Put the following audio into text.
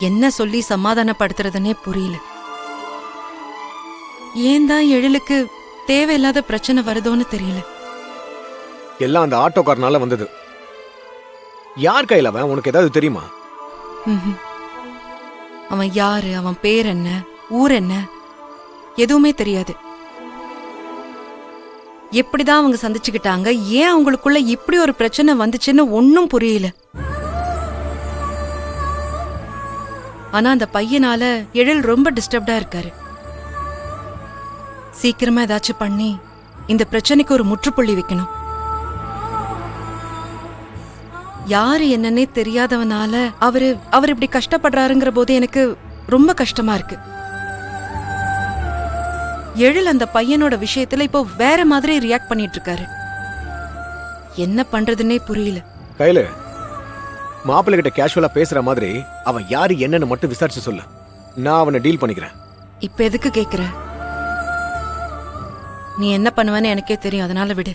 என்ன சொல்லி சமாதானப்படுத்துறதுன்னே புரியல. ஏன் தான் எழிலுக்கு தேவையில்லாத பிரச்சனை வருதோன்னு தெரியல. எல்லாம் அந்த ஆட்டோக்காரனால வந்தது. யார் கையில அவன்? உனக்கு ஏதாவது தெரியுமா? அவன் யாரு, அவன் பேர் என்ன, ஊர் என்ன, எதுவுமே தெரியாது. எப்படிதான் அவங்க சந்திச்சுக்கிட்டாங்க, ஏன் அவங்களுக்குள்ள இப்படி ஒரு பிரச்சனை வந்துச்சுன்னு ஒன்னும் புரியல. ஆனா அந்த பையனால எழில் ரொம்ப டிஸ்டர்ப்டா இருக்காரு. சீக்கிரமா ஏதாச்சும் பண்ணி இந்த பிரச்சனைக்கு ஒரு முற்றுப்புள்ளி வைக்கணும். யாரு என்னன்னே தெரியாதவனால அவர் இப்படி கஷ்டப்படுறாருங்கிற போது எனக்கு ரொம்ப கஷ்டமா இருக்கு. எழில் அந்த பையனோட விஷயத்துல இப்போ வேற மாதிரி ரியாக்ட் பண்ணிட்டு இருக்காரு. என்ன பண்றதுன்னே புரியல. கையில மாப்பிள்ளை கிட்ட கேஷுவலா பேசுற மாதிரி அவன் யாரு என்னன்னு மட்டும் விசாரிச்சு சொல்லு. நான் அவனை டீல் பண்ணிக்கிறேன். இப்ப எதுக்கு கேக்குற? நீ என்ன பண்ணுவேன்னு எனக்கே தெரியும், அதனால விடு.